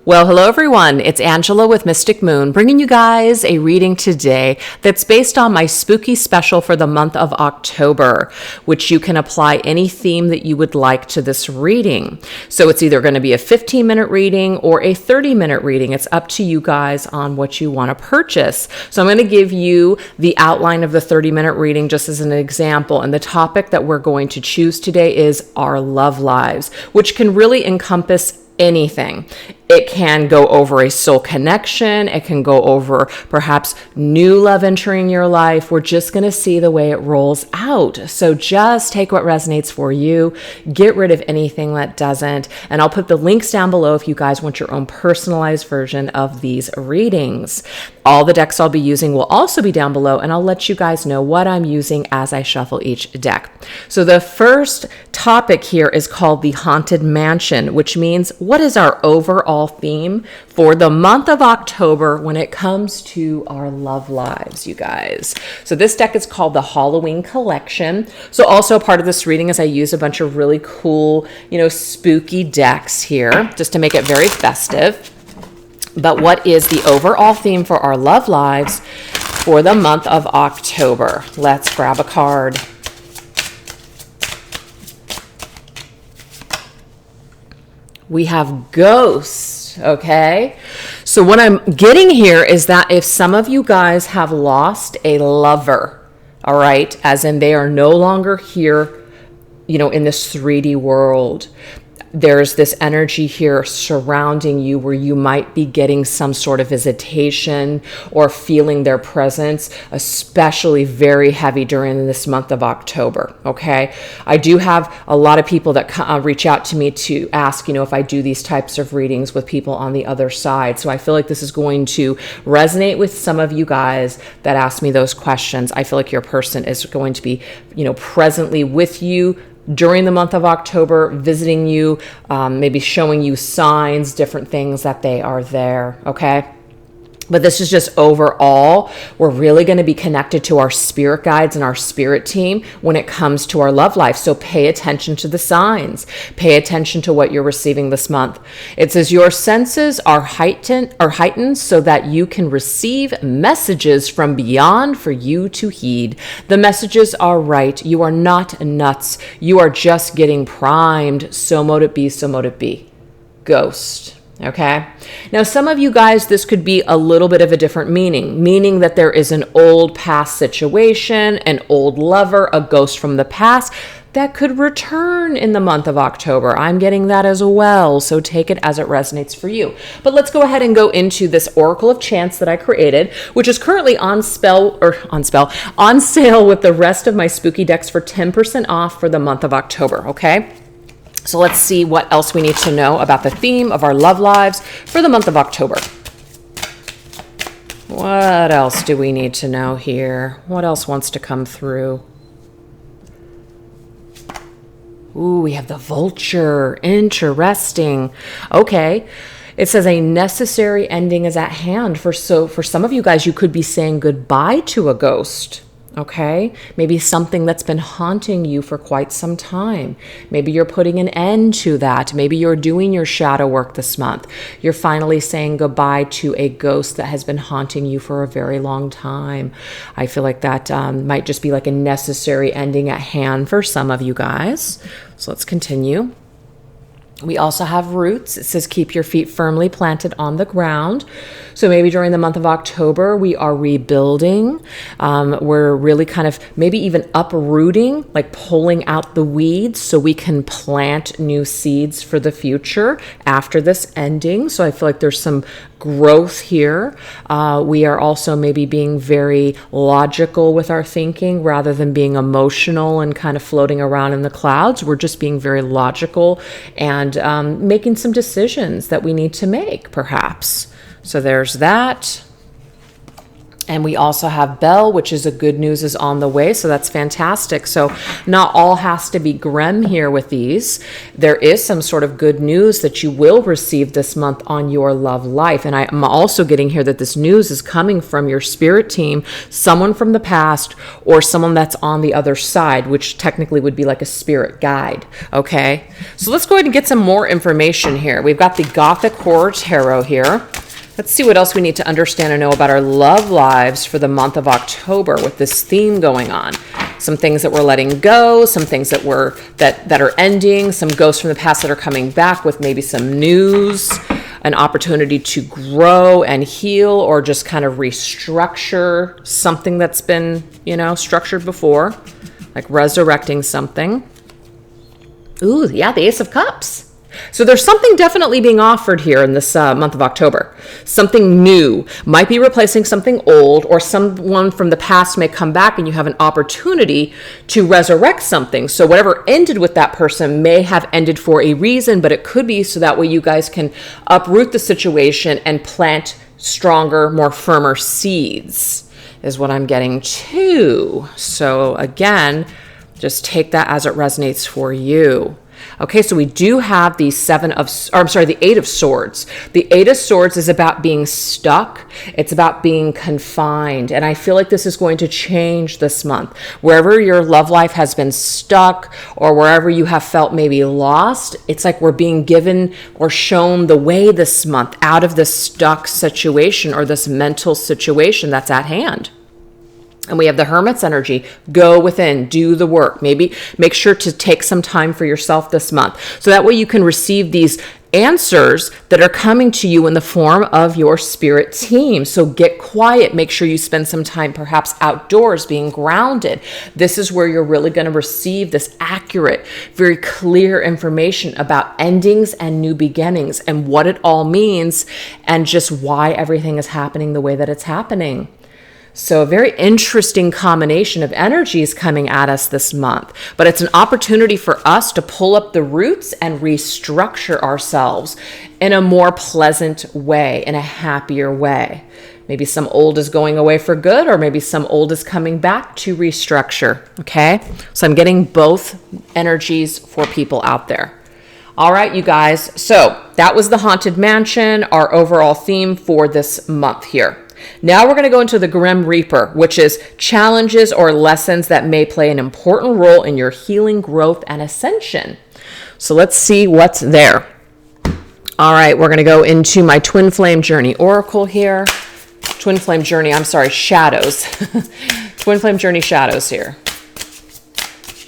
Well, hello everyone. It's Angela with Mystic Moon, bringing you guys a reading today that's based on my spooky special for the month of October, which you can apply any theme that you would like to this reading. So it's either going to be a 15-minute reading or a 30-minute reading. It's up to you guys on what you want to purchase. So I'm going to give you the outline of the 30-minute reading just as an example. And the topic that we're going to choose today is our love lives, which can really encompass anything. It can go over a soul connection. It can go over perhaps new love entering your life. We're just going to see the way it rolls out. So just take what resonates for you. Get rid of anything that doesn't. And I'll put the links down below if you guys want your own personalized version of these readings. All the decks I'll be using will also be down below, and I'll let you guys know what I'm using as I shuffle each deck. So the first topic here is called the Haunted Mansion, which means what is our overall theme for the month of October when it comes to our love lives, you guys. So this deck is called the Halloween Collection. So also part of this reading is I use a bunch of really cool, spooky decks here just to make it very festive. But what is the overall theme for our love lives for the month of October? Let's grab a card. We have ghosts, okay? So what I'm getting here is that if some of you guys have lost a lover, all right, as in they are no longer here, in this 3D world, there's this energy here surrounding you where you might be getting some sort of visitation or feeling their presence, especially very heavy during this month of October, okay? I do have a lot of people that reach out to me to ask, if I do these types of readings with people on the other side. So I feel like this is going to resonate with some of you guys that ask me those questions. I feel like your person is going to be, presently with you during the month of October, visiting you, maybe showing you signs, different things that they are there, okay? But this is just overall, we're really going to be connected to our spirit guides and our spirit team when it comes to our love life. So pay attention to the signs. Pay attention to what you're receiving this month. It says your senses are heightened so that you can receive messages from beyond for you to heed. The messages are right. You are not nuts. You are just getting primed. So mote it be, so mote it be. Ghost. Okay. Now, some of you guys, this could be a little bit of a different meaning that there is an old past situation, an old lover, a ghost from the past that could return in the month of October. I'm getting that as well. So take it as it resonates for you. But let's go ahead and go into this Oracle of Chance that I created, which is currently on sale with the rest of my spooky decks for 10% off for the month of October. Okay. So let's see what else we need to know about the theme of our love lives for the month of October. What else do we need to know here? What else wants to come through? Ooh, we have the Vulture. Interesting. Okay. It says a necessary ending is at hand. For some of you guys, you could be saying goodbye to a ghost. Okay, maybe something that's been haunting you for quite some time. Maybe you're putting an end to that. Maybe you're doing your shadow work this month. You're finally saying goodbye to a ghost that has been haunting you for a very long time. I feel like that might just be like a necessary ending at hand for some of you guys. So let's continue. We also have roots. It says keep your feet firmly planted on the ground. So maybe during the month of October, we are rebuilding. We're really kind of maybe even uprooting, like pulling out the weeds so we can plant new seeds for the future after this ending. So I feel like there's some growth here. We are also maybe being very logical with our thinking rather than being emotional and kind of floating around in the clouds. We're just being very logical and making some decisions that we need to make, perhaps. So there's that. And we also have Bell, which is a good news is on the way. So that's fantastic. So not all has to be grim here with these. There is some sort of good news that you will receive this month on your love life. And I'm also getting here that this news is coming from your spirit team, someone from the past, or someone that's on the other side, which technically would be like a spirit guide. Okay. So let's go ahead and get some more information here. We've got the Gothic Horror Tarot here. Let's see what else we need to understand and know about our love lives for the month of October with this theme going on. Some things that we're letting go, some things that are ending, some ghosts from the past that are coming back with maybe some news, an opportunity to grow and heal or just kind of restructure something that's been, structured before, like resurrecting something. Ooh, yeah, the Ace of Cups. So there's something definitely being offered here in this month of October. Something new might be replacing something old, or someone from the past may come back and you have an opportunity to resurrect something. So whatever ended with that person may have ended for a reason, but it could be so that way you guys can uproot the situation and plant stronger, more firmer seeds is what I'm getting to. So again, just take that as it resonates for you. Okay, so we do have the the Eight of Swords. The Eight of Swords is about being stuck. It's about being confined. And I feel like this is going to change this month. Wherever your love life has been stuck or wherever you have felt maybe lost, it's like we're being given or shown the way this month out of this stuck situation or this mental situation that's at hand. And we have the Hermit's energy. Go within, do the work. Maybe make sure to take some time for yourself this month. So that way you can receive these answers that are coming to you in the form of your spirit team. So get quiet. Make sure you spend some time perhaps outdoors being grounded. This is where you're really going to receive this accurate, very clear information about endings and new beginnings and what it all means and just why everything is happening the way that it's happening. So a very interesting combination of energies coming at us this month, but it's an opportunity for us to pull up the roots and restructure ourselves in a more pleasant way, in a happier way. Maybe some old is going away for good, or maybe some old is coming back to restructure, okay? So I'm getting both energies for people out there. All right, you guys. So that was the Haunted Mansion, our overall theme for this month here. Now we're going to go into the Grim Reaper, which is challenges or lessons that may play an important role in your healing, growth, and ascension. So let's see what's there. All right, we're going to go into my Twin Flame Journey Oracle here. Shadows. Twin Flame Journey Shadows here.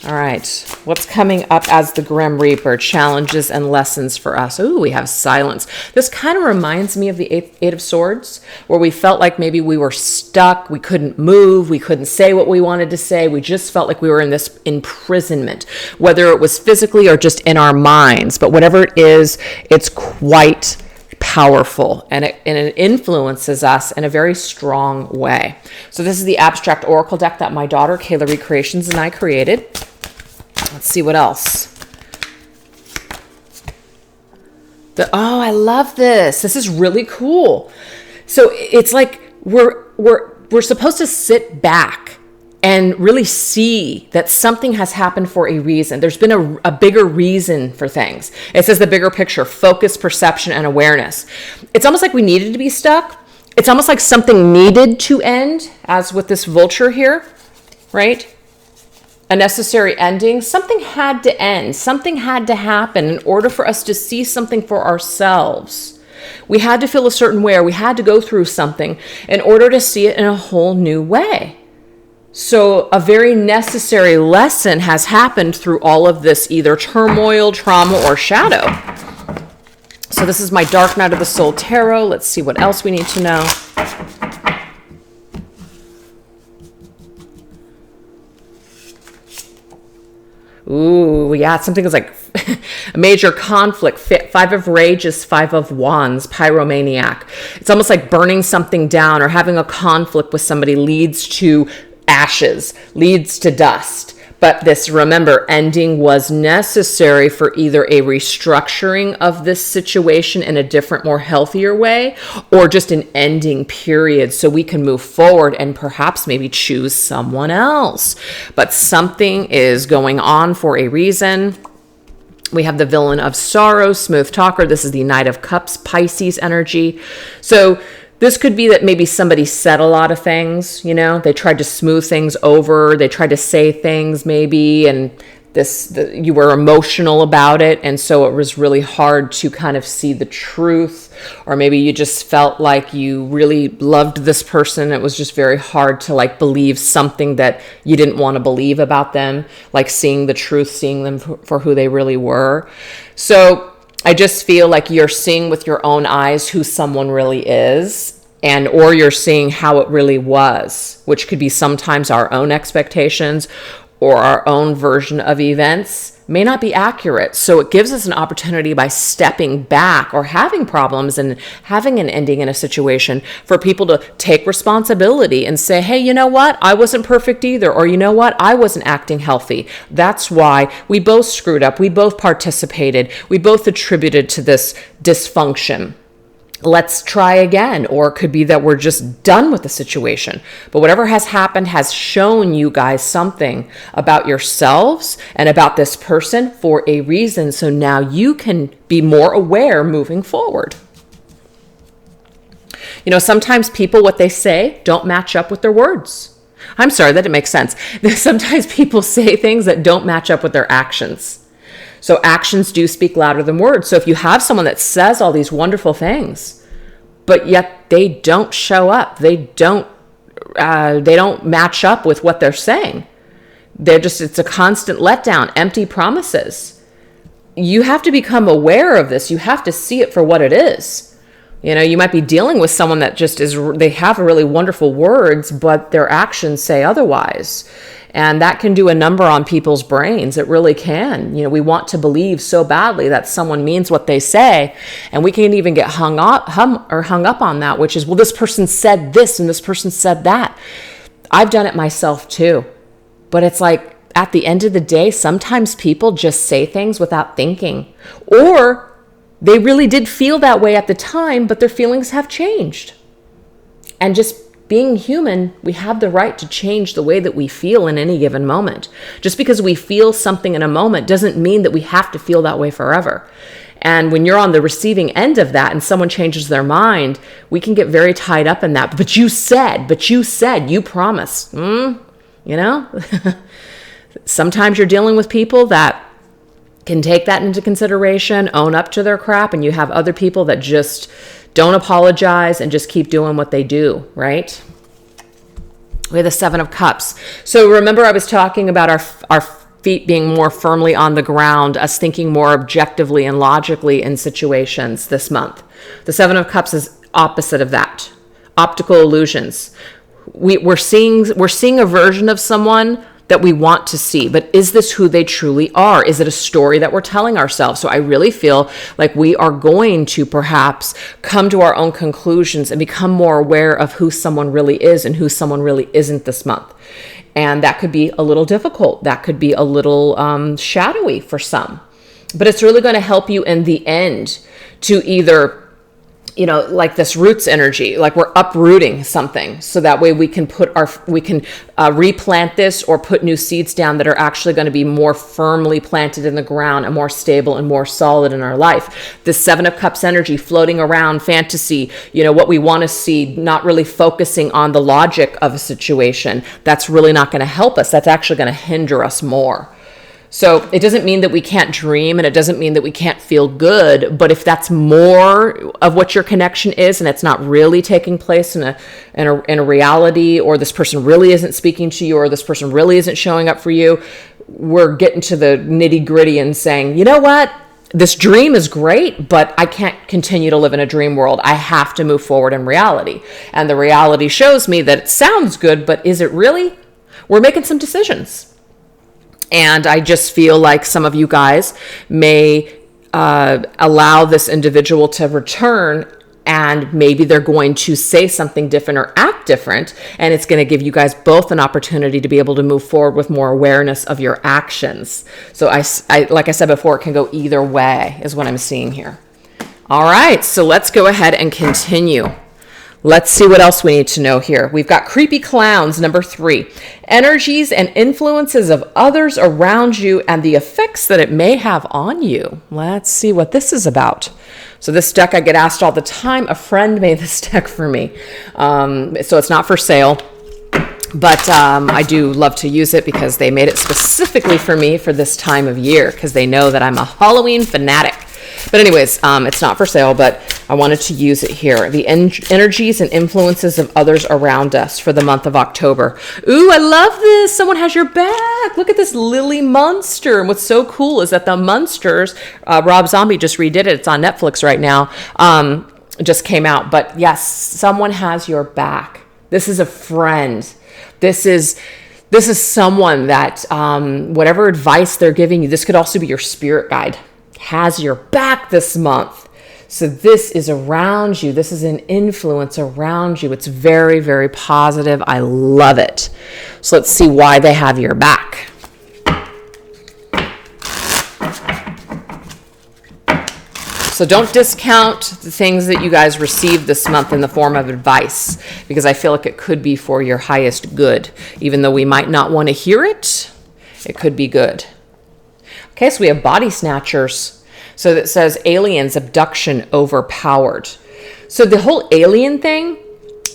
All right, what's coming up as the Grim Reaper? Challenges and lessons for us. Ooh, we have silence. This kind of reminds me of the Eight of Swords, where we felt like maybe we were stuck, we couldn't move, we couldn't say what we wanted to say. We just felt like we were in this imprisonment, whether it was physically or just in our minds. But whatever it is, it's quite powerful and it influences us in a very strong way. So this is the abstract oracle deck that my daughter Kayla Recreations and I created. Let's see what else. I love this. This is really cool. So it's like we're supposed to sit back and really see that something has happened for a reason. There's been a bigger reason for things. It says the bigger picture, focus, perception, and awareness. It's almost like we needed to be stuck. It's almost like something needed to end, as with this vulture here, right? A necessary ending. Something had to end. Something had to happen in order for us to see something for ourselves. We had to feel a certain way, or we had to go through something in order to see it in a whole new way. So a very necessary lesson has happened through all of this, either turmoil, trauma, or shadow. So this is my Dark Night of the Soul Tarot. Let's see what else we need to know. Ooh, yeah, something is like a major conflict. Five of Rage is Five of Wands, pyromaniac. It's almost like burning something down or having a conflict with somebody leads to ashes, leads to dust. But this, remember, ending was necessary for either a restructuring of this situation in a different, more healthier way, or just an ending period so we can move forward and perhaps maybe choose someone else. But something is going on for a reason. We have the villain of sorrow, smooth talker. This is the Knight of Cups, Pisces energy. So this could be that maybe somebody said a lot of things, you know, they tried to smooth things over, they tried to say things maybe, and you were emotional about it, and so it was really hard to kind of see the truth, or maybe you just felt like you really loved this person. It was just very hard to like believe something that you didn't want to believe about them, like seeing the truth, seeing them for who they really were. So I just feel like you're seeing with your own eyes who someone really is, and or you're seeing how it really was, which could be sometimes our own expectations or our own version of events may not be accurate. So it gives us an opportunity by stepping back or having problems and having an ending in a situation for people to take responsibility and say, hey, you know what? I wasn't perfect either. Or you know what? I wasn't acting healthy. That's why we both screwed up. We both participated. We both attributed to this dysfunction. Let's try again. Or it could be that we're just done with the situation. But whatever has happened has shown you guys something about yourselves and about this person for a reason. So now you can be more aware moving forward. You know, sometimes people, what they say don't match up with their words. I'm sorry, that didn't make sense. Sometimes people say things that don't match up with their actions. So actions do speak louder than words. So if you have someone that says all these wonderful things, but yet they don't show up, they don't match up with what they're saying. It's a constant letdown, empty promises. You have to become aware of this. You have to see it for what it is. You know, you might be dealing with someone that just they have really wonderful words, but their actions say otherwise. And that can do a number on people's brains. It really can. You know, we want to believe so badly that someone means what they say. And we can even get hung up on that, which is, well, this person said this and this person said that. I've done it myself too. But it's like, at the end of the day, sometimes people just say things without thinking. Or they really did feel that way at the time, but their feelings have changed. And just being human, we have the right to change the way that we feel in any given moment. Just because we feel something in a moment doesn't mean that we have to feel that way forever. And when you're on the receiving end of that and someone changes their mind, we can get very tied up in that. But you said, you promised. You know? Sometimes you're dealing with people that can take that into consideration, own up to their crap, and you have other people that just don't apologize and just keep doing what they do, right? We have the Seven of Cups. So remember I was talking about our feet being more firmly on the ground, us thinking more objectively and logically in situations this month. The Seven of Cups is opposite of that. Optical illusions. We're seeing a version of someone that we want to see, but is this who they truly are? Is it a story that we're telling ourselves? So I really feel like we are going to perhaps come to our own conclusions and become more aware of who someone really is and who someone really isn't this month. And that could be a little difficult. That could be a little shadowy for some, but it's really going to help you in the end to either, you know, like this roots energy, like we're uprooting something. So that way we can replant this or put new seeds down that are actually going to be more firmly planted in the ground and more stable and more solid in our life. The Seven of Cups energy floating around fantasy, you know, what we want to see, not really focusing on the logic of a situation. That's really not going to help us. That's actually going to hinder us more. So it doesn't mean that we can't dream, and it doesn't mean that we can't feel good. But if that's more of what your connection is, and it's not really taking place in a reality, or this person really isn't speaking to you, or this person really isn't showing up for you, we're getting to the nitty gritty and saying, you know what? This dream is great, but I can't continue to live in a dream world. I have to move forward in reality. And the reality shows me that it sounds good, but is it really? We're making some decisions. And I just feel like some of you guys may allow this individual to return and maybe they're going to say something different or act different, and it's going to give you guys both an opportunity to be able to move forward with more awareness of your actions. So I like I said before, it can go either way is what I'm seeing here. All right, so let's go ahead and continue. Let's see what else we need to know here. We've got creepy clowns, number 3. Energies and influences of others around you and the effects that it may have on you. Let's see what this is about. So this deck, I get asked all the time. A friend made this deck for me. So it's not for sale, but I do love to use it because they made it specifically for me for this time of year because they know that I'm a Halloween fanatic. But anyways, it's not for sale, but I wanted to use it here. The energies and influences of others around us for the month of October. Ooh, I love this. Someone has your back. Look at this Lily Munster. And what's so cool is that the Munsters, Rob Zombie just redid it. It's on Netflix right now. It just came out. But yes, someone has your back. This is a friend. This is someone that whatever advice they're giving you, this could also be your spirit guide, has your back this month. So this is around you. This is an influence around you. It's very, very positive. I love it. So let's see why they have your back. So don't discount the things that you guys received this month in the form of advice, because I feel like it could be for your highest good. Even though we might not want to hear it, it could be good. Okay, so we have body snatchers. So that says aliens, abduction, overpowered. So the whole alien thing,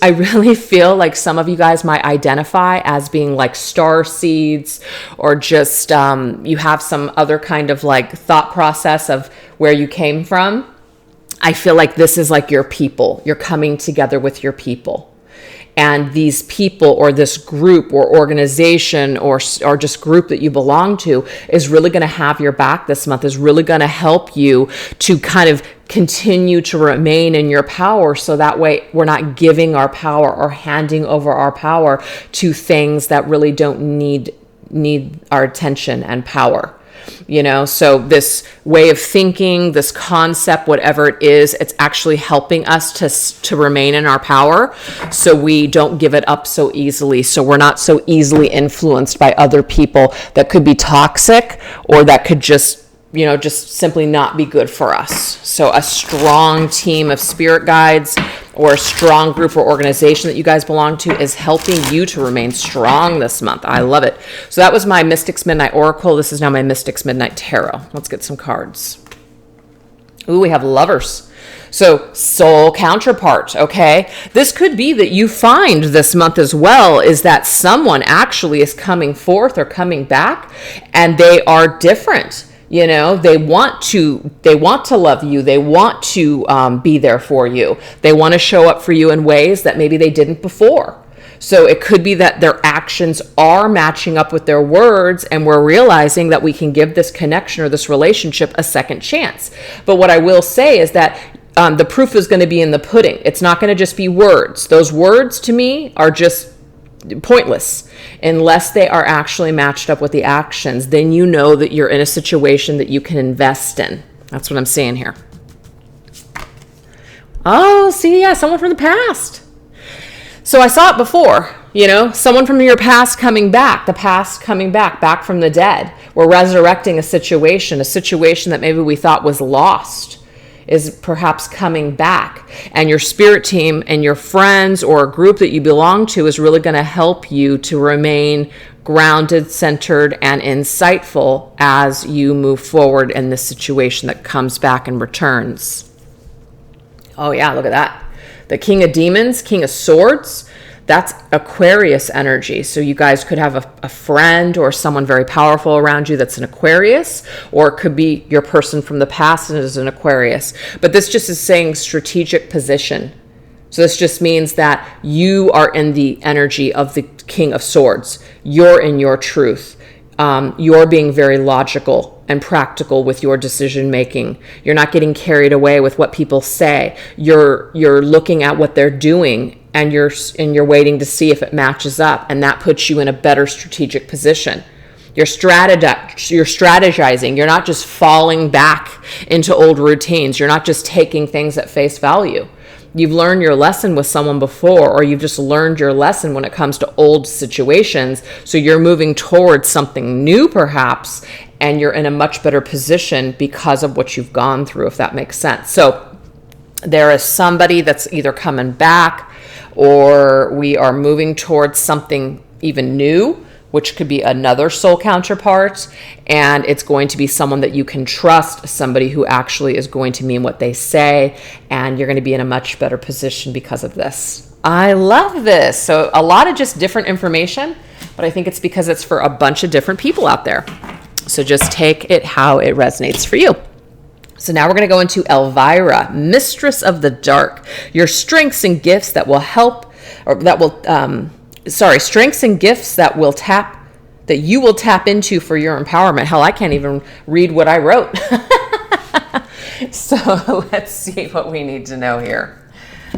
I really feel like some of you guys might identify as being like star seeds, or just you have some other kind of like thought process of where you came from. I feel like this is like your people. You're coming together with your people. And these people or this group or organization or just group that you belong to is really going to have your back this month, is really going to help you to kind of continue to remain in your power. So that way we're not giving our power or handing over our power to things that really don't need our attention and power. You know, so this way of thinking, this concept, whatever it is, it's actually helping us to remain in our power, so we don't give it up so easily. So we're not so easily influenced by other people that could be toxic, or that could just simply not be good for us. So a strong team of spirit guides or a strong group or organization that you guys belong to is helping you to remain strong this month. I love it. So that was my Mystics Midnight Oracle. This is now my Mystics Midnight Tarot. Let's get some cards. Ooh, we have Lovers. So soul counterpart, okay? This could be that you find this month as well is that someone actually is coming forth or coming back, and they are different. You know, they want to love you. They want to be there for you. They want to show up for you in ways that maybe they didn't before. So it could be that their actions are matching up with their words, and we're realizing that we can give this connection or this relationship a second chance. But what I will say is that the proof is going to be in the pudding. It's not going to just be words. Those words to me are just pointless unless they are actually matched up with the actions. Then you know that you're in a situation that you can invest in. That's what I'm saying here. Oh, see, yeah, someone from the past. So I saw it before, someone from your past coming back, the past coming back from the dead. We're resurrecting a situation that maybe we thought was lost is perhaps coming back, and your spirit team and your friends or a group that you belong to is really going to help you to remain grounded, centered, and insightful as you move forward in this situation that comes back and returns. Oh yeah, look at that. The King of Demons, King of Swords, that's Aquarius energy. So you guys could have a friend or someone very powerful around you that's an Aquarius, or it could be your person from the past and is an Aquarius. But this just is saying strategic position. So this just means that you are in the energy of the King of Swords. You're in your truth. You're being very logical and practical with your decision making. You're not getting carried away with what people say. You're looking at what they're doing, and you're waiting to see if it matches up, and that puts you in a better strategic position. You're strategizing. You're not just falling back into old routines. You're not just taking things at face value. You've learned your lesson with someone before, or you've just learned your lesson when it comes to old situations. So you're moving towards something new, perhaps, and you're in a much better position because of what you've gone through, if that makes sense. So there is somebody that's either coming back, or we are moving towards something even new, which could be another soul counterpart, and it's going to be someone that you can trust, somebody who actually is going to mean what they say, and you're going to be in a much better position because of this. I love this. So a lot of just different information, but I think it's because it's for a bunch of different people out there. So just take it how it resonates for you. So now we're going to go into Elvira, Mistress of the Dark, your strengths and gifts that will help, or that will, strengths and gifts that you will tap into for your empowerment. Hell, I can't even read what I wrote. So let's see what we need to know here.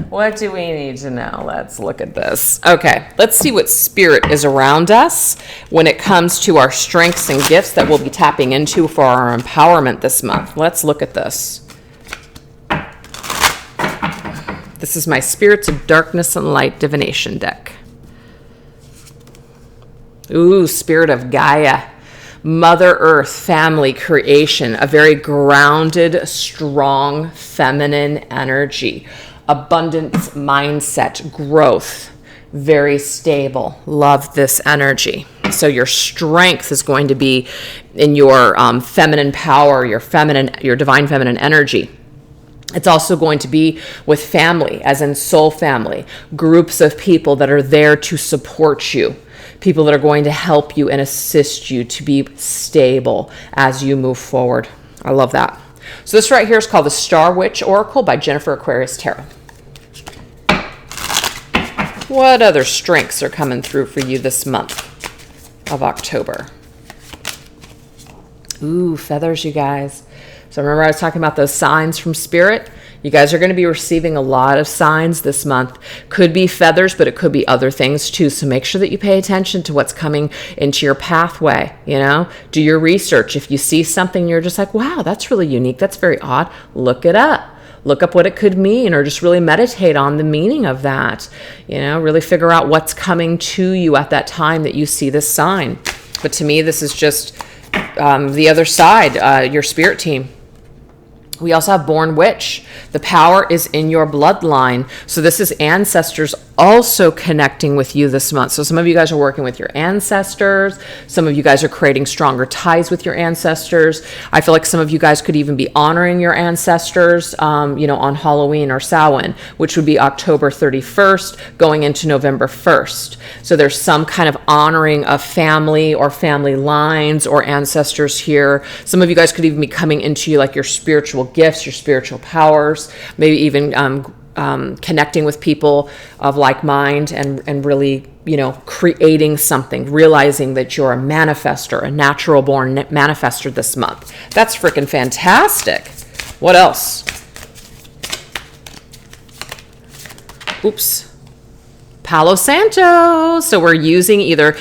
What do we need to know? Let's look at this. Okay, let's see what spirit is around us when it comes to our strengths and gifts that we'll be tapping into for our empowerment this month. Let's look at this. This is my Spirits of Darkness and Light Divination deck. Ooh, Spirit of Gaia, Mother Earth, family, creation, a very grounded, strong, feminine energy, abundance mindset, growth, very stable. Love this energy. So your strength is going to be in your feminine power, your divine feminine energy. It's also going to be with family, as in soul family, groups of people that are there to support you. People that are going to help you and assist you to be stable as you move forward. I love that. So this right here is called the Star Witch Oracle by Jennifer Aquarius Tarot. What other strengths are coming through for you this month of October? Ooh, feathers, you guys. So remember I was talking about those signs from Spirit? You guys are going to be receiving a lot of signs this month. Could be feathers, but it could be other things too. So make sure that you pay attention to what's coming into your pathway, Do your research. If you see something, you're just like, wow, that's really unique. That's very odd. Look it up. Look up what it could mean, or just really meditate on the meaning of that. Really figure out what's coming to you at that time that you see this sign. But to me, this is just the other side, your spirit team. We also have Born Witch. The power is in your bloodline. So this is ancestors also connecting with you this month. So some of you guys are working with your ancestors. Some of you guys are creating stronger ties with your ancestors. I feel like some of you guys could even be honoring your ancestors, on Halloween or Samhain, which would be October 31st going into November 1st. So there's some kind of honoring of family or family lines or ancestors here. Some of you guys could even be coming into like your spiritual gifts, your spiritual powers, maybe even connecting with people of like mind and really, creating something, realizing that you're a manifester, a natural born manifester this month. That's freaking fantastic. What else? Oops. Palo Santo. So we're using either,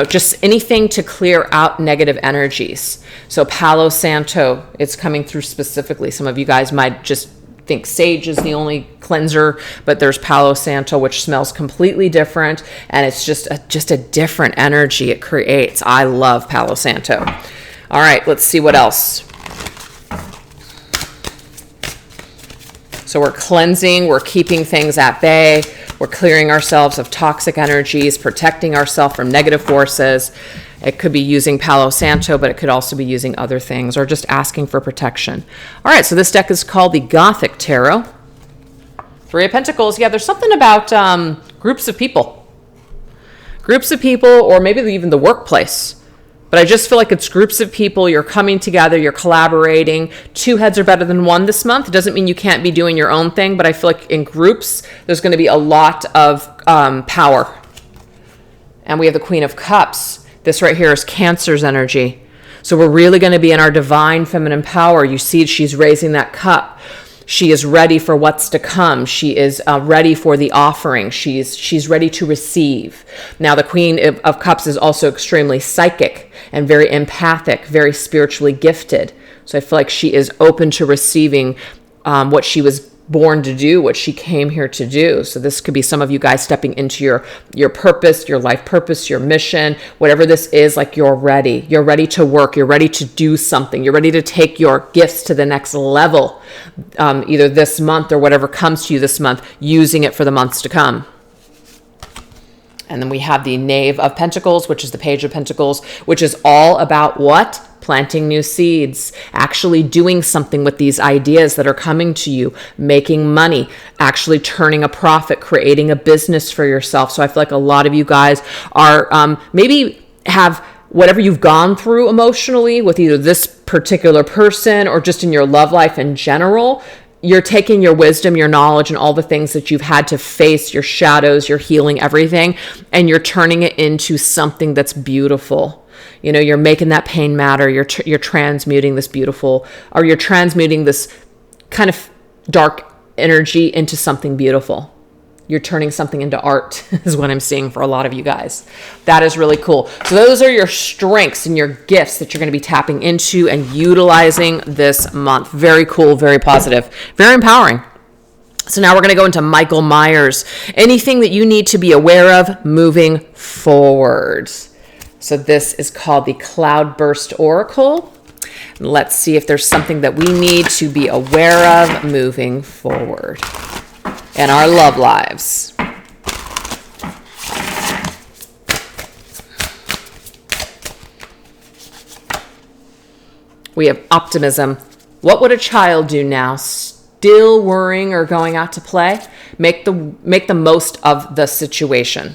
just anything to clear out negative energies. So Palo Santo, it's coming through specifically. Some of you guys might just think sage is the only cleanser, but there's Palo Santo, which smells completely different, and it's just a different energy it creates. I love Palo Santo. All right, let's see what else. So we're cleansing, we're keeping things at bay, we're clearing ourselves of toxic energies, protecting ourselves from negative forces. It could be using Palo Santo, but it could also be using other things or just asking for protection. All right, so this deck is called the Gothic Tarot. Three of Pentacles. Yeah, there's something about groups of people. Groups of people, or maybe even the workplace. But I just feel like it's groups of people. You're coming together. You're collaborating. Two heads are better than one this month. It doesn't mean you can't be doing your own thing, but I feel like in groups, there's going to be a lot of power. And we have the Queen of Cups. This right here is Cancer's energy. So we're really going to be in our divine feminine power. You see she's raising that cup. She is ready for what's to come. She is ready for the offering. She's ready to receive. Now, the Queen of Cups is also extremely psychic and very empathic, very spiritually gifted. So I feel like she is open to receiving what she was born to do, what she came here to do. So this could be some of you guys stepping into your purpose, your life purpose, your mission, whatever this is. Like, you're ready to work, you're ready to do something, you're ready to take your gifts to the next level, either this month or whatever comes to you this month, using it for the months to come. And then we have the Knave of Pentacles, which is the Page of Pentacles, which is all about what? Planting new seeds, actually doing something with these ideas that are coming to you, making money, actually turning a profit, creating a business for yourself. So I feel like a lot of you guys are maybe have whatever you've gone through emotionally with either this particular person or just in your love life in general. You're taking your wisdom, your knowledge, and all the things that you've had to face, your shadows, your healing, everything, and you're turning it into something that's beautiful. You know, you're making that pain matter. You're transmuting this beautiful, or you're transmuting this kind of dark energy into something beautiful. You're turning something into art is what I'm seeing for a lot of you guys. That is really cool. So those are your strengths and your gifts that you're going to be tapping into and utilizing this month. Very cool, very positive, very empowering. So now we're going to go into Michael Myers. Anything that you need to be aware of moving forward. So this is called the Cloudburst Oracle. Let's see if there's something that we need to be aware of moving forward in our love lives. We have optimism. What would a child do now? Still worrying or going out to play? Make the most of the situation.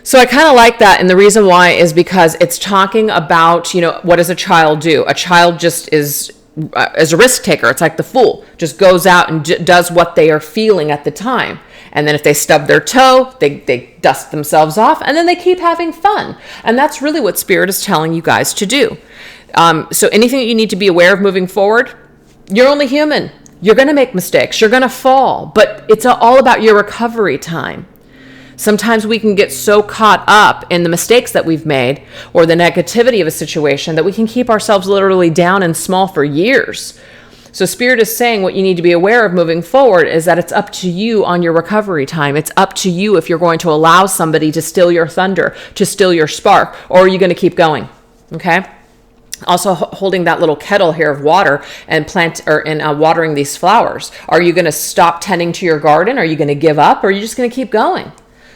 So I kind of like that, and the reason why is because it's talking about, you know, what does a child do? A child just is a risk taker. It's like the fool, just goes out and does what they are feeling at the time. And then if they stub their toe, they dust themselves off, and then they keep having fun. And that's really what Spirit is telling you guys to do. So anything that you need to be aware of moving forward, you're only human. You're going to make mistakes. You're going to fall, but it's all about your recovery time. Sometimes we can get so caught up in the mistakes that we've made or the negativity of a situation that we can keep ourselves literally down and small for years. So Spirit is saying what you need to be aware of moving forward is that it's up to you on your recovery time. It's up to you if you're going to allow somebody to steal your thunder, to steal your spark, or are you going to keep going? Okay? Also holding that little kettle here of water and watering these flowers. Are you going to stop tending to your garden? Are you going to give up? Or are you just going to keep going?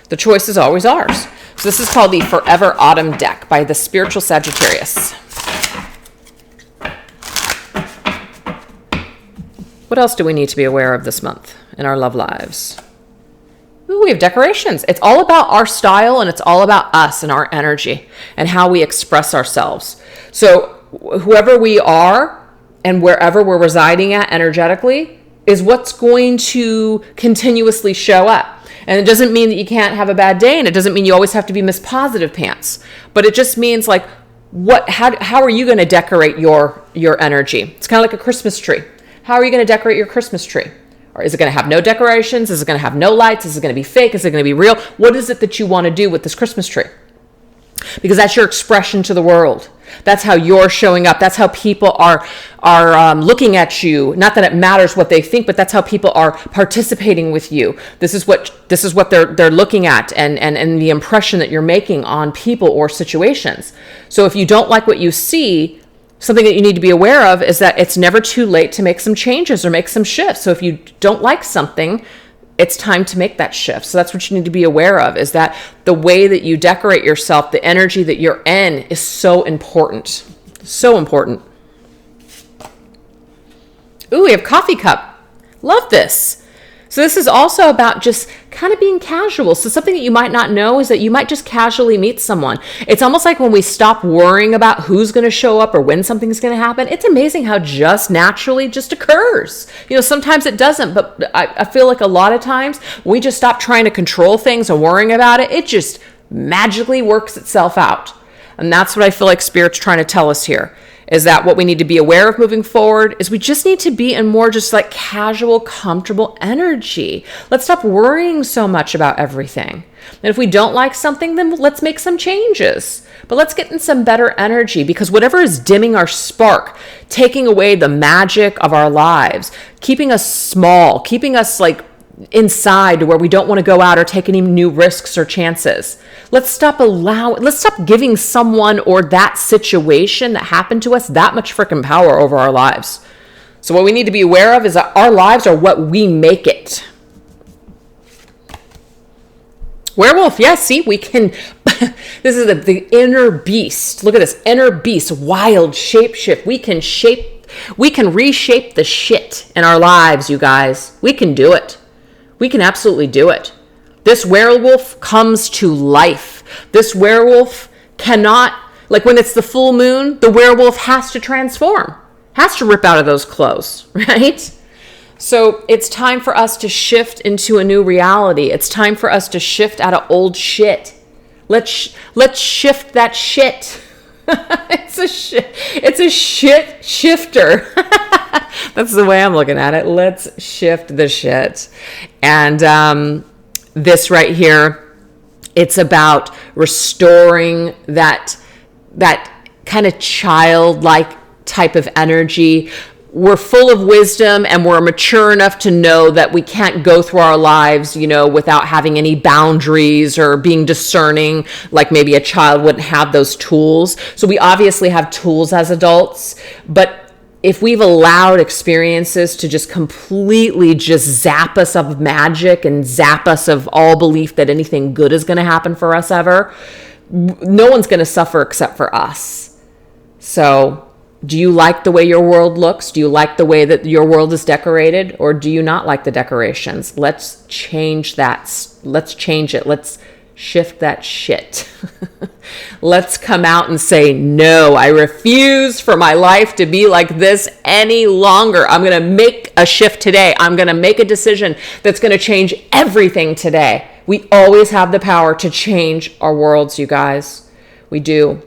The choice is always ours. So this is called the Forever Autumn deck by the Spiritual Sagittarius. What else do we need to be aware of this month in our love lives? Ooh, we have decorations. It's all about our style, and it's all about us and our energy and how we express ourselves. So whoever we are and wherever we're residing at energetically is what's going to continuously show up. And it doesn't mean that you can't have a bad day, and it doesn't mean you always have to be Miss Positive Pants. But it just means like, how are you going to decorate your energy? It's kind of like a Christmas tree. How are you going to decorate your Christmas tree? Or is it going to have no decorations? Is it going to have no lights? Is it going to be fake? Is it going to be real? What is it that you want to do with this Christmas tree? Because that's your expression to the world. That's how you're showing up. That's how people are looking at you. Not that it matters what they think, but that's how people are participating with you. This is what they're looking at and the impression that you're making on people or situations. So if you don't like what you see, something that you need to be aware of is that it's never too late to make some changes or make some shifts. So if you don't like something, it's time to make that shift. So that's what you need to be aware of, is that the way that you decorate yourself, the energy that you're in, is so important. So important. Ooh, we have coffee cup. Love this. So this is also about just kind of being casual. So something that you might not know is that you might just casually meet someone. It's almost like when we stop worrying about who's going to show up or when something's going to happen, it's amazing how just naturally just occurs. You know, sometimes it doesn't, but I feel like a lot of times we just stop trying to control things and worrying about it. It just magically works itself out. And that's what I feel like Spirit's trying to tell us here, is that what we need to be aware of moving forward is we just need to be in more just like casual, comfortable energy. Let's stop worrying so much about everything. And if we don't like something, then let's make some changes. But let's get in some better energy, because whatever is dimming our spark, taking away the magic of our lives, keeping us small, keeping us like inside to where we don't want to go out or take any new risks or chances. Let's stop giving someone or that situation that happened to us that much freaking power over our lives. So what we need to be aware of is that our lives are what we make it. Werewolf, yes, see, we can, this is the inner beast. Look at this, inner beast, wild shapeshift. We can reshape the shit in our lives, you guys. We can do it. We can absolutely do it. This werewolf comes to life. This werewolf cannot, like when it's the full moon, the werewolf has to transform, has to rip out of those clothes, right? So it's time for us to shift into a new reality. It's time for us to shift out of old shit. Let's shift that shit. It's a shit shifter. That's the way I'm looking at it. Let's shift the shit. And this right here, it's about restoring that kind of childlike type of energy. We're full of wisdom and we're mature enough to know that we can't go through our lives, without having any boundaries or being discerning, like maybe a child wouldn't have those tools. So we obviously have tools as adults, but if we've allowed experiences to just completely just zap us of magic and zap us of all belief that anything good is going to happen for us ever, no one's going to suffer except for us. So do you like the way your world looks? Do you like the way that your world is decorated? Or do you not like the decorations? Let's change that. Let's change it. Let's shift that shit. Let's come out and say, no, I refuse for my life to be like this any longer. I'm going to make a shift today. I'm going to make a decision that's going to change everything today. We always have the power to change our worlds, you guys. We do.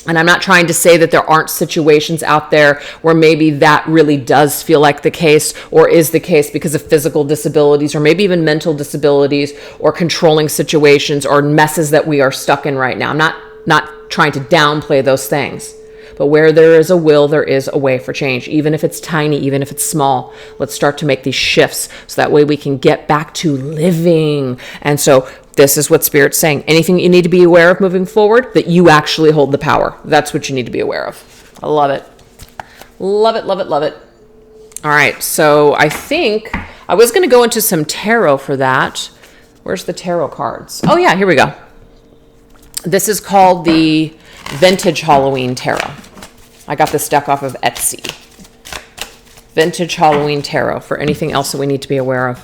And I'm not trying to say that there aren't situations out there where maybe that really does feel like the case or is the case because of physical disabilities or maybe even mental disabilities or controlling situations or messes that we are stuck in right now. I'm not trying to downplay those things. But where there is a will, there is a way for change. Even if it's tiny, even if it's small, let's start to make these shifts so that way we can get back to living. And so this is what Spirit's saying. Anything you need to be aware of moving forward, that you actually hold the power. That's what you need to be aware of. I love it. Love it, love it, love it. All right, so I think I was going to go into some tarot for that. Where's the tarot cards? Oh yeah, here we go. This is called the Vintage Halloween Tarot. I got this deck off of Etsy. Vintage Halloween Tarot for anything else that we need to be aware of.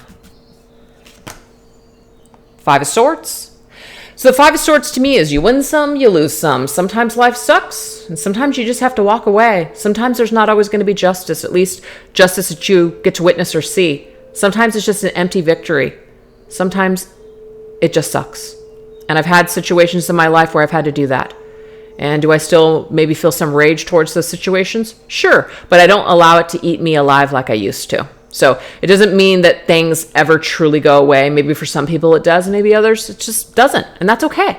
Five of Swords. So the Five of Swords to me is you win some, you lose some. Sometimes life sucks, and sometimes you just have to walk away. Sometimes there's not always going to be justice, at least justice that you get to witness or see. Sometimes it's just an empty victory. Sometimes it just sucks. And I've had situations in my life where I've had to do that. And do I still maybe feel some rage towards those situations? Sure, but I don't allow it to eat me alive like I used to. So it doesn't mean that things ever truly go away. Maybe for some people it does, and maybe others it just doesn't. And that's okay.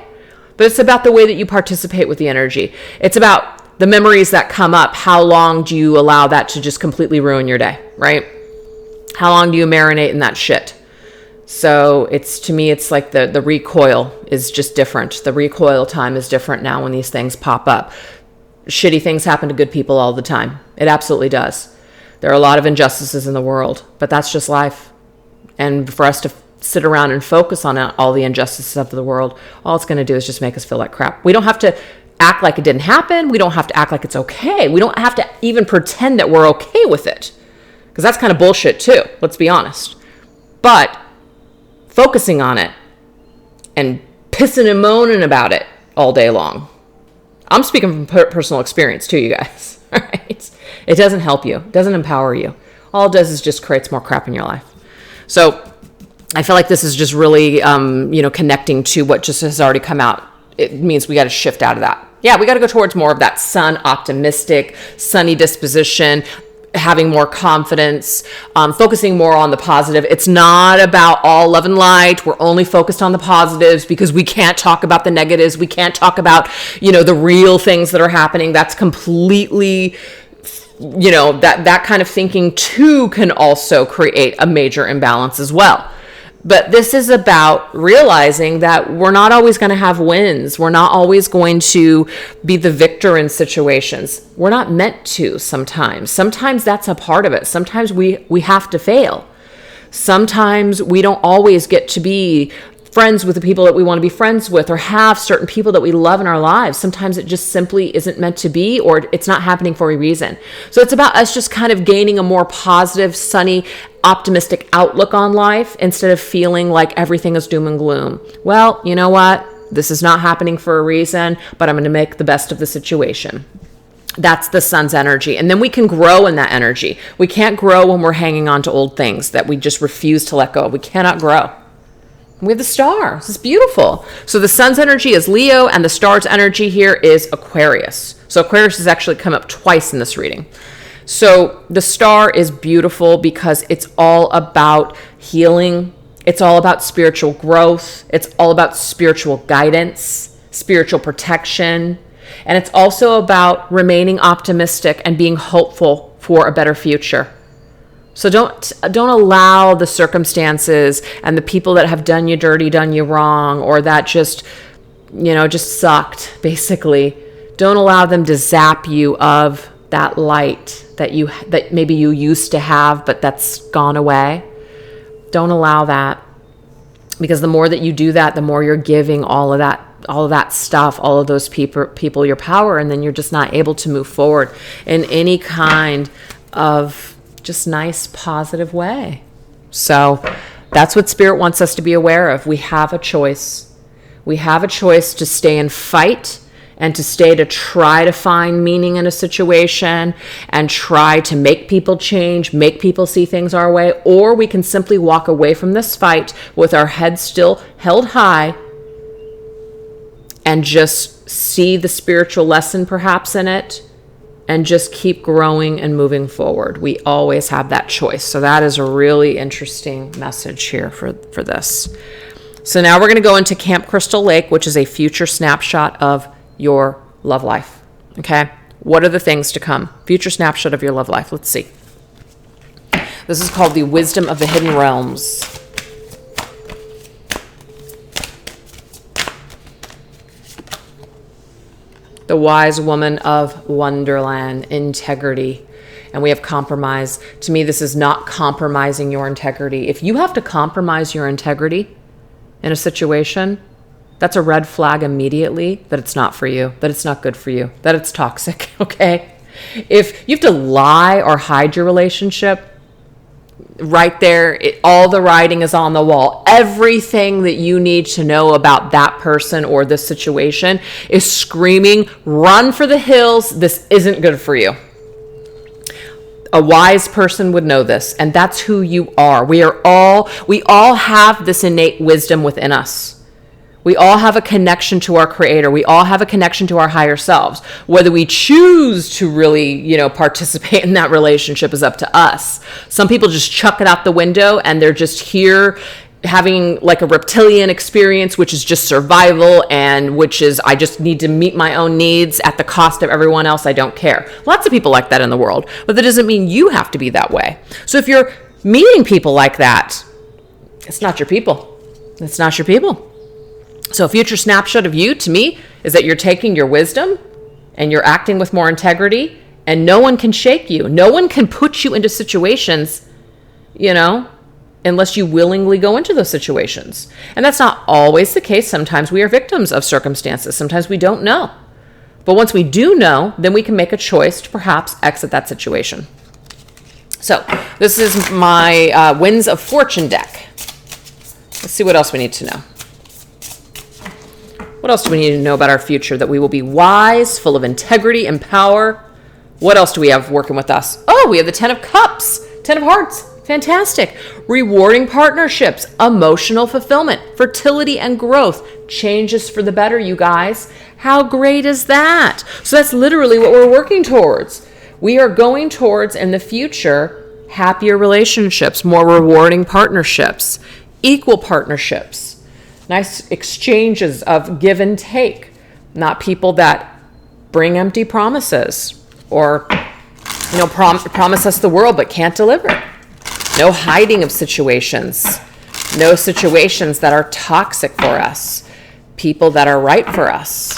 But it's about the way that you participate with the energy. It's about the memories that come up. How long do you allow that to just completely ruin your day, right? How long do you marinate in that shit? So to me, it's like the recoil is just different. The recoil time is different now when these things pop up. Shitty things happen to good people all the time. It absolutely does. There are a lot of injustices in the world, but that's just life. And for us to sit around and focus on all the injustices of the world, all it's going to do is just make us feel like crap. We don't have to act like it didn't happen. We don't have to act like it's okay. We don't have to even pretend that we're okay with it, because that's kind of bullshit too. Let's be honest. But focusing on it and pissing and moaning about it all day long. I'm speaking from personal experience too, you guys. All right? It doesn't help you. It doesn't empower you. All it does is just creates more crap in your life. So I feel like this is just really, connecting to what just has already come out. It means we got to shift out of that. Yeah, we got to go towards more of that sun, optimistic, sunny disposition, having more confidence, focusing more on the positive. It's not about all love and light. We're only focused on the positives because we can't talk about the negatives. We can't talk about, the real things that are happening. That's completely, that kind of thinking too can also create a major imbalance as well. But this is about realizing that we're not always going to have wins. We're not always going to be the victor in situations. We're not meant to sometimes. Sometimes that's a part of it. Sometimes we have to fail. Sometimes we don't always get to be friends with the people that we want to be friends with or have certain people that we love in our lives. Sometimes it just simply isn't meant to be, or it's not happening for a reason. So it's about us just kind of gaining a more positive, sunny, optimistic outlook on life instead of feeling like everything is doom and gloom. Well, you know what? This is not happening for a reason, but I'm going to make the best of the situation. That's the sun's energy. And then we can grow in that energy. We can't grow when we're hanging on to old things that we just refuse to let go of. We cannot grow. We have the star. This is beautiful. So the sun's energy is Leo, and the star's energy here is Aquarius. So Aquarius has actually come up twice in this reading. So the star is beautiful because it's all about healing. It's all about spiritual growth. It's all about spiritual guidance, spiritual protection. And it's also about remaining optimistic and being hopeful for a better future. So don't allow the circumstances and the people that have done you dirty, done you wrong, or that just sucked, basically. Don't allow them to zap you of that light that maybe you used to have, but that's gone away. Don't allow that, because the more that you do that, the more you're giving all of that stuff, all of those people your power, and then you're just not able to move forward in any kind of just nice, positive way. So that's what Spirit wants us to be aware of. We have a choice. We have a choice to stay and fight, and to try to find meaning in a situation and try to make people change, make people see things our way, or we can simply walk away from this fight with our heads still held high and just see the spiritual lesson perhaps in it, and just keep growing and moving forward. We always have that choice. So that is a really interesting message here for this. So now we're going to go into Camp Crystal Lake, which is a future snapshot of your love life. Okay? What are the things to come? Future snapshot of your love life. Let's see. This is called the Wisdom of the Hidden Realms. The Wise Woman of Wonderland, integrity. And we have compromise. To me, this is not compromising your integrity. If you have to compromise your integrity in a situation, that's a red flag immediately that it's not for you, that it's not good for you, that it's toxic, okay? If you have to lie or hide your relationship, right there, all the writing is on the wall. Everything that you need to know about that person or this situation is screaming, run for the hills. This isn't good for you. A wise person would know this, and that's who you are. We all have this innate wisdom within us. We all have a connection to our Creator. We all have a connection to our higher selves. Whether we choose to really, participate in that relationship is up to us. Some people just chuck it out the window and they're just here having like a reptilian experience, which is just survival, and which is, I just need to meet my own needs at the cost of everyone else. I don't care. Lots of people like that in the world, but that doesn't mean you have to be that way. So if you're meeting people like that, it's not your people. It's not your people. So a future snapshot of you, to me, is that you're taking your wisdom and you're acting with more integrity, and no one can shake you. No one can put you into situations, unless you willingly go into those situations. And that's not always the case. Sometimes we are victims of circumstances. Sometimes we don't know. But once we do know, then we can make a choice to perhaps exit that situation. So this is my Winds of Fortune deck. Let's see what else we need to know. What else do we need to know about our future? That we will be wise, full of integrity and power. What else do we have working with us? Oh, we have the 10 of Cups, 10 of Hearts. Fantastic. Rewarding partnerships, emotional fulfillment, fertility and growth, changes for the better, you guys. How great is that? So that's literally what we're working towards. We are going towards, in the future, happier relationships, more rewarding partnerships, equal partnerships, nice exchanges of give and take, not people that bring empty promises or, promise us the world but can't deliver. No hiding of situations. No situations that are toxic for us. People that are right for us.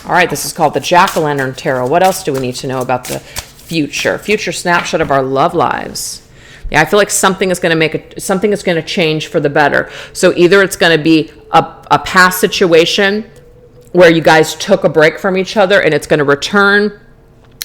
All right, this is called the Jack-o'-lantern tarot. What else do we need to know about the future? Future snapshot of our love lives. Yeah, I feel like something is going to change for the better. So either it's going to be a past situation where you guys took a break from each other and it's going to return.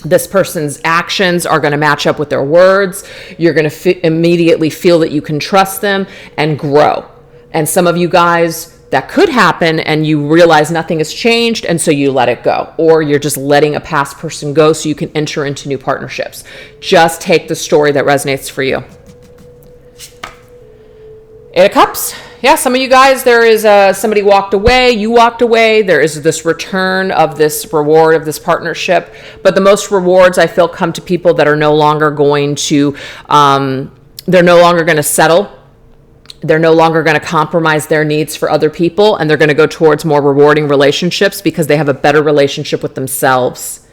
This person's actions are going to match up with their words. You're going to immediately feel that you can trust them and grow. And some of you guys, that could happen and you realize nothing has changed and so you let it go. Or you're just letting a past person go so you can enter into new partnerships. Just take the story that resonates for you. Eight of Cups. Yeah, some of you guys, there is somebody walked away, you walked away. There is this return of this reward of this partnership. But the most rewards I feel come to people that are no longer going to, they're no longer going to settle. They're no longer going to compromise their needs for other people. And they're going to go towards more rewarding relationships because they have a better relationship with themselves.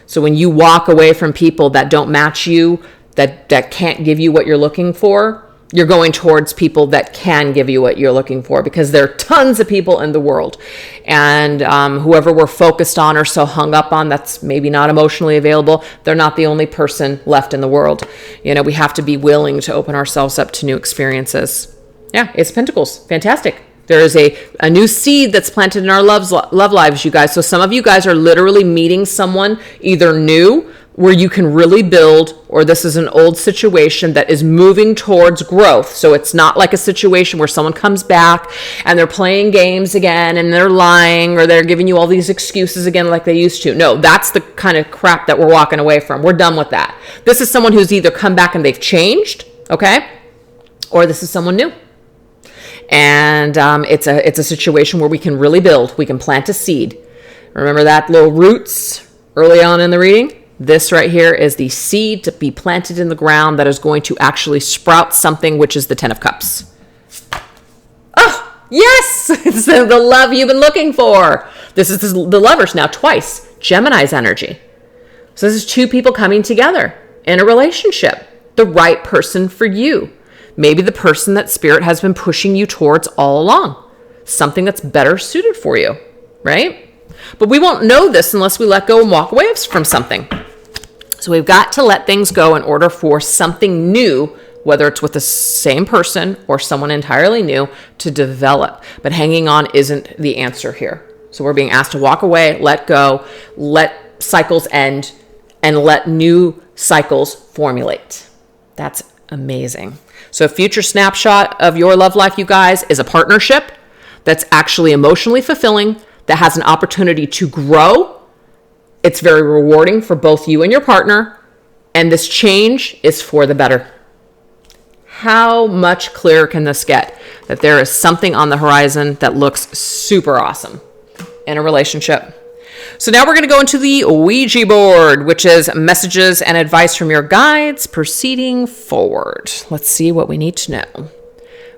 So when you walk away from people that don't match you, that can't give you what you're looking for, you're going towards people that can give you what you're looking for, because there are tons of people in the world. And whoever we're focused on or so hung up on that's maybe not emotionally available, they're not the only person left in the world. We have to be willing to open ourselves up to new experiences. Yeah, Ace of Pentacles. Fantastic. There is a new seed that's planted in our love lives, you guys. So some of you guys are literally meeting someone either new where you can really build, or this is an old situation that is moving towards growth. So it's not like a situation where someone comes back and they're playing games again and they're lying or they're giving you all these excuses again like they used to. No, that's the kind of crap that we're walking away from. We're done with that. This is someone who's either come back and they've changed, okay? Or this is someone new. And it's a situation where we can really build. We can plant a seed. Remember that little roots early on in the reading? This right here is the seed to be planted in the ground that is going to actually sprout something, which is the 10 of Cups. Oh, yes! It's the love you've been looking for. This is the Lovers now twice. Gemini's energy. So this is two people coming together in a relationship. The right person for you. Maybe the person that Spirit has been pushing you towards all along. Something that's better suited for you, right? But we won't know this unless we let go and walk away from something. So we've got to let things go in order for something new, whether it's with the same person or someone entirely new, to develop. But hanging on isn't the answer here. So we're being asked to walk away, let go, let cycles end, and let new cycles formulate. That's amazing. So a future snapshot of your love life, you guys, is a partnership that's actually emotionally fulfilling, that has an opportunity to grow. It's very rewarding for both you and your partner. And this change is for the better. How much clearer can this get? That there is something on the horizon that looks super awesome in a relationship. So now we're going to go into the Ouija board, which is messages and advice from your guides proceeding forward. Let's see what we need to know. All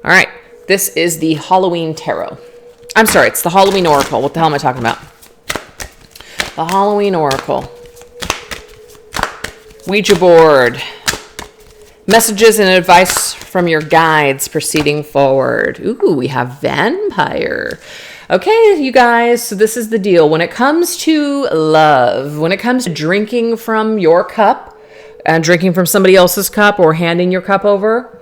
right. This is the Halloween tarot. I'm sorry, it's the Halloween Oracle. What the hell am I talking about? The Halloween Oracle. Ouija board. Messages and advice from your guides proceeding forward. Ooh, we have Vampire. Okay, you guys, so this is the deal. When it comes to love, when it comes to drinking from your cup and drinking from somebody else's cup or handing your cup over,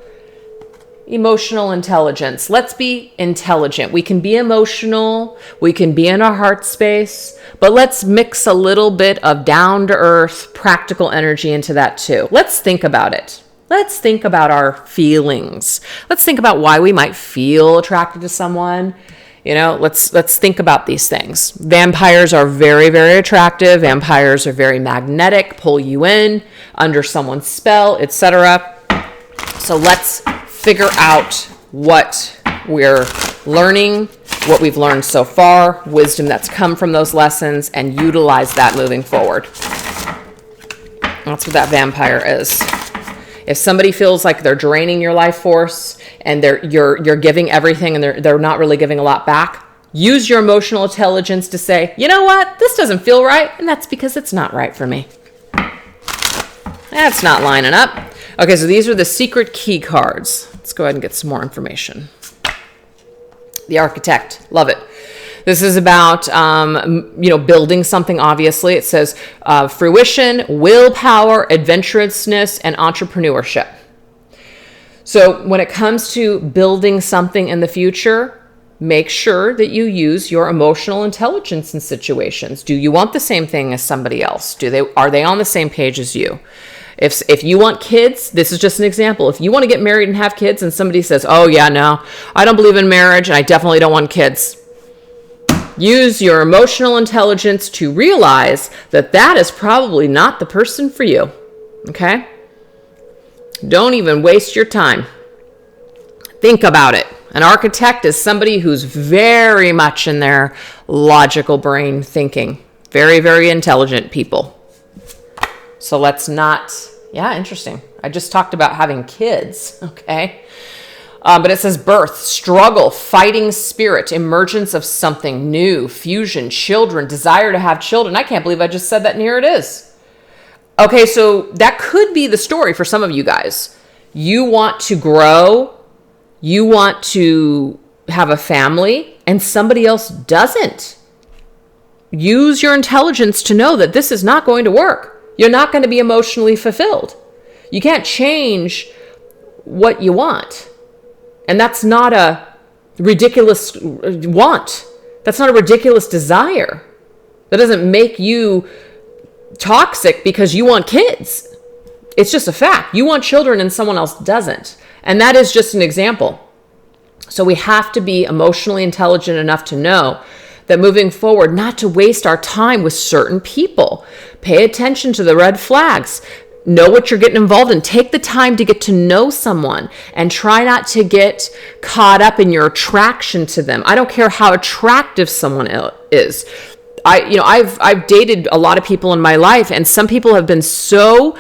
emotional intelligence. Let's be intelligent. We can be emotional. We can be in our heart space, but let's mix a little bit of down-to-earth, practical energy into that too. Let's think about it. Let's think about our feelings. Let's think about why we might feel attracted to someone. Let's think about these things. Vampires are very, very attractive. Vampires are very magnetic, pull you in, under someone's spell, etc. So let's figure out what we're learning, what we've learned so far, wisdom that's come from those lessons, and utilize that moving forward. That's what that vampire is. If somebody feels like they're draining your life force and you're giving everything and they're not really giving a lot back, use your emotional intelligence to say, you know what, this doesn't feel right, and that's because it's not right for me. That's not lining up. Okay, so these are the secret key cards. Let's go ahead and get some more information. The Architect, love it. This is about, building something, obviously. It says fruition, willpower, adventurousness, and entrepreneurship. So when it comes to building something in the future, make sure that you use your emotional intelligence in situations. Do you want the same thing as somebody else? Are they on the same page as you? If you want kids, this is just an example. If you want to get married and have kids and somebody says, oh yeah, no, I don't believe in marriage and I definitely don't want kids. Use your emotional intelligence to realize that that is probably not the person for you. Okay? Don't even waste your time. Think about it. An architect is somebody who's very much in their logical brain thinking. Very, very intelligent people. So let's not, interesting. I just talked about having kids, okay? But it says birth, struggle, fighting spirit, emergence of something new, fusion, children, desire to have children. I can't believe I just said that, and here it is. Okay, so that could be the story for some of you guys. You want to grow, you want to have a family, and somebody else doesn't. Use your intelligence to know that this is not going to work. You're not going to be emotionally fulfilled. You can't change what you want. And that's not a ridiculous want. That's not a ridiculous desire. That doesn't make you toxic because you want kids. It's just a fact. You want children and someone else doesn't. And that is just an example. So we have to be emotionally intelligent enough to know that moving forward, not to waste our time with certain people. Pay attention to the red flags. Know what you're getting involved in. Take the time to get to know someone and try not to get caught up in your attraction to them. I don't care how attractive someone is. I've dated a lot of people in my life, and some people have been so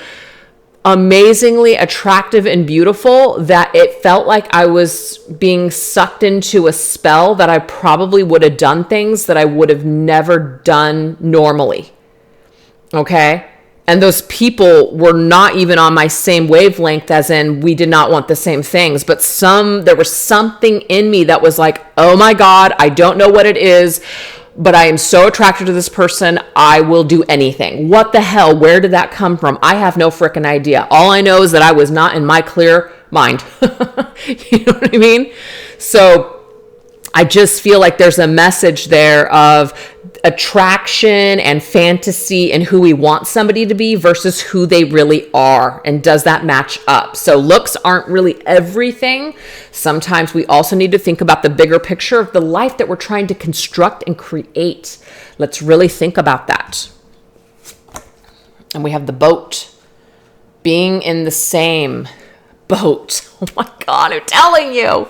amazingly attractive and beautiful that it felt like I was being sucked into a spell that I probably would have done things that I would have never done normally. Okay? And those people were not even on my same wavelength, as in we did not want the same things, but there was something in me that was like, oh my God, I don't know what it is, but I am so attracted to this person, I will do anything. What the hell? Where did that come from? I have no freaking idea. All I know is that I was not in my clear mind. You know what I mean? So I just feel like there's a message there of attraction and fantasy and who we want somebody to be versus who they really are. And does that match up? So looks aren't really everything. Sometimes we also need to think about the bigger picture of the life that we're trying to construct and create. Let's really think about that. And we have the boat. Being in the same boat. Oh my God, I'm telling you.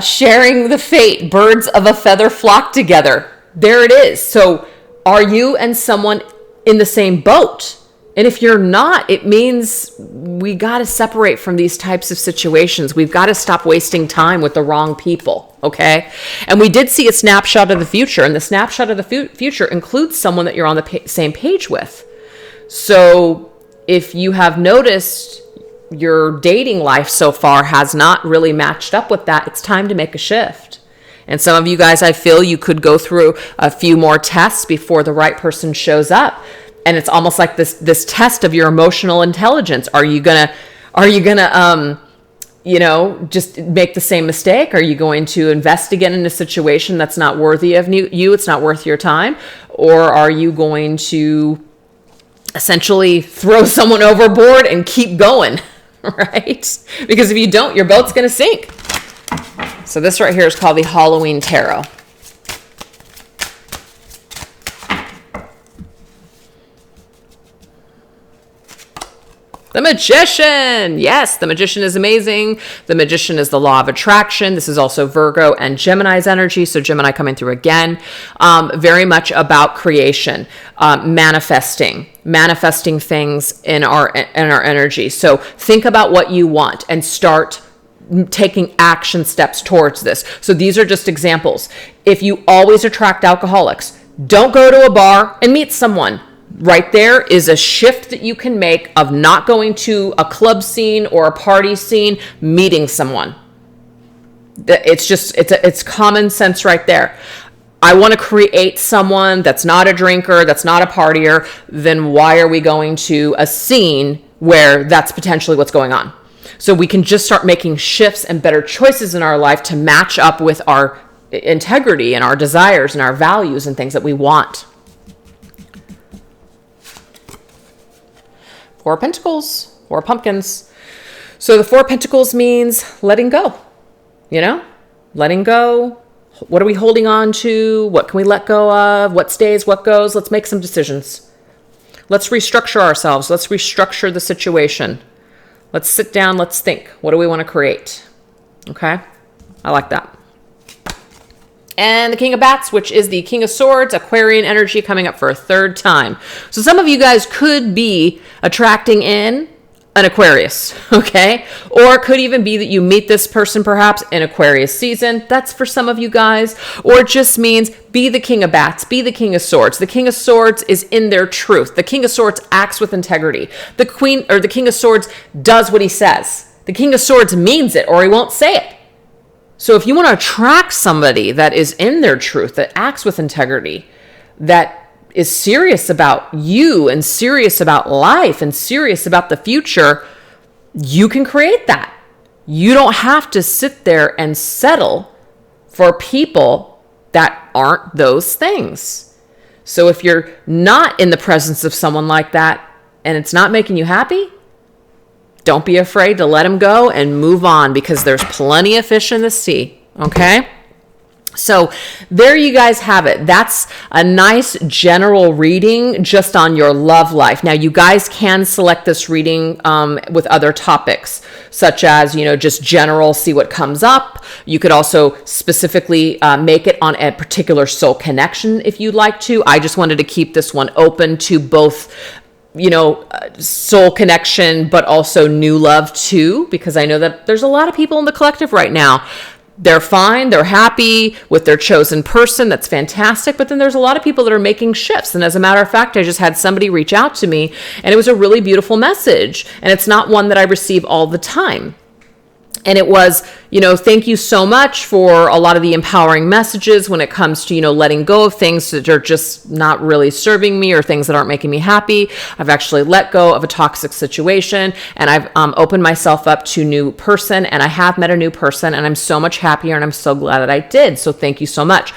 Sharing the fate. Birds of a feather flock together. There it is. So are you and someone in the same boat? And if you're not, it means we got to separate from these types of situations. We've got to stop wasting time with the wrong people. Okay. And we did see a snapshot of the future, and the snapshot of the future includes someone that you're on the same page with. So if you have noticed your dating life so far has not really matched up with that, it's time to make a shift. And some of you guys, I feel you could go through a few more tests before the right person shows up. And it's almost like this test of your emotional intelligence. Are you gonna just make the same mistake? Are you going to invest again in a situation that's not worthy of you? It's not worth your time? Or are you going to essentially throw someone overboard and keep going, right? Because if you don't, your boat's gonna sink. So this right here is called the Halloween Tarot. The Magician. Yes, the Magician is amazing. The Magician is the law of attraction. This is also Virgo and Gemini's energy. So Gemini coming through again. Very much about creation, manifesting things in our energy. So think about what you want and start taking action steps towards this. So these are just examples. If you always attract alcoholics, don't go to a bar and meet someone. Right there is a shift that you can make of not going to a club scene or a party scene, meeting someone. It's common sense right there. I want to create someone that's not a drinker, that's not a partier. Then why are we going to a scene where that's potentially what's going on? So we can just start making shifts and better choices in our life to match up with our integrity and our desires and our values and things that we want. Four of Pentacles, Four pumpkins. So the Four of Pentacles means letting go, letting go. What are we holding on to? What can we let go of? What stays, what goes? Let's make some decisions. Let's restructure ourselves. Let's restructure the situation. Let's sit down. Let's think. What do we want to create? Okay. I like that. And the King of Bats, which is the King of Swords, Aquarian energy coming up for a third time. So some of you guys could be attracting in an Aquarius, okay? Or it could even be that you meet this person perhaps in Aquarius season. That's for some of you guys. Or it just means be the King of Bats, be the King of Swords. The King of Swords is in their truth. The King of Swords acts with integrity. The King of Swords does what he says. The King of Swords means it or he won't say it. So if you want to attract somebody that is in their truth, that acts with integrity, that is serious about you and serious about life and serious about the future, you can create that. You don't have to sit there and settle for people that aren't those things. So if you're not in the presence of someone like that and it's not making you happy, don't be afraid to let them go and move on because there's plenty of fish in the sea, okay? So there you guys have it. That's a nice general reading just on your love life. Now, you guys can select this reading with other topics, such as, just general, see what comes up. You could also specifically make it on a particular soul connection if you'd like to. I just wanted to keep this one open to both soul connection, but also new love too, because I know that there's a lot of people in the collective right now. They're fine. They're happy with their chosen person. That's fantastic. But then there's a lot of people that are making shifts. And as a matter of fact, I just had somebody reach out to me and it was a really beautiful message. And it's not one that I receive all the time. And it was, thank you so much for a lot of the empowering messages when it comes to, letting go of things that are just not really serving me or things that aren't making me happy. I've actually let go of a toxic situation and I've opened myself up to a new person and I have met a new person and I'm so much happier and I'm so glad that I did. So thank you so much,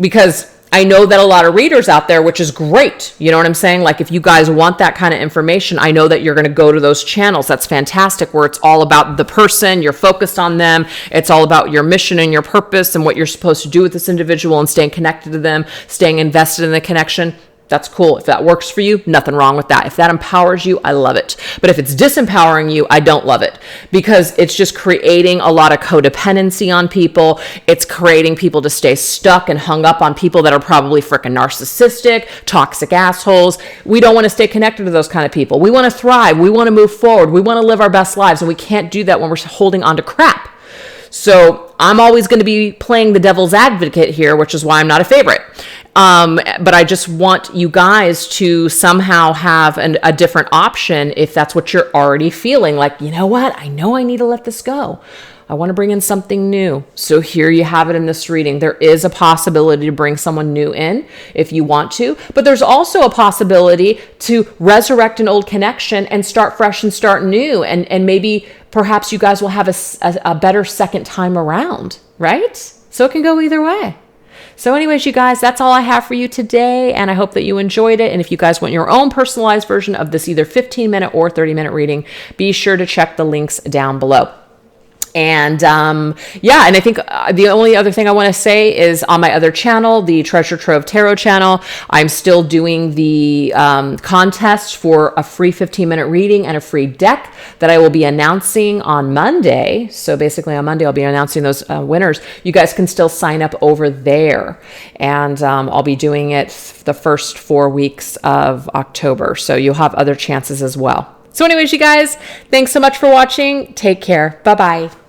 because I know that a lot of readers out there, which is great. You know what I'm saying? Like if you guys want that kind of information, I know that you're going to go to those channels. That's fantastic, where it's all about the person. You're focused on them. It's all about your mission and your purpose and what you're supposed to do with this individual and staying connected to them, staying invested in the connection. That's cool. If that works for you, nothing wrong with that. If that empowers you, I love it. But if it's disempowering you, I don't love it, because it's just creating a lot of codependency on people. It's creating people to stay stuck and hung up on people that are probably freaking narcissistic, toxic assholes. We don't want to stay connected to those kind of people. We want to thrive. We want to move forward. We want to live our best lives. And we can't do that when we're holding on to crap. So I'm always going to be playing the devil's advocate here, which is why I'm not a favorite. But I just want you guys to somehow have a different option if that's what you're already feeling. Like, you know what? I know I need to let this go. I want to bring in something new. So here you have it in this reading. There is a possibility to bring someone new in if you want to, but there's also a possibility to resurrect an old connection and start fresh and start new. And maybe perhaps you guys will have a better second time around, right? So it can go either way. So anyways, you guys, that's all I have for you today. And I hope that you enjoyed it. And if you guys want your own personalized version of this either 15-minute or 30-minute reading, be sure to check the links down below. And yeah, and I think the only other thing I want to say is on my other channel, the Treasure Trove Tarot channel, I'm still doing the contest for a free 15-minute reading and a free deck that I will be announcing on Monday. So basically on Monday, I'll be announcing those winners. You guys can still sign up over there. And I'll be doing it the first 4 weeks of October. So you'll have other chances as well. So anyways, you guys, thanks so much for watching. Take care. Bye-bye.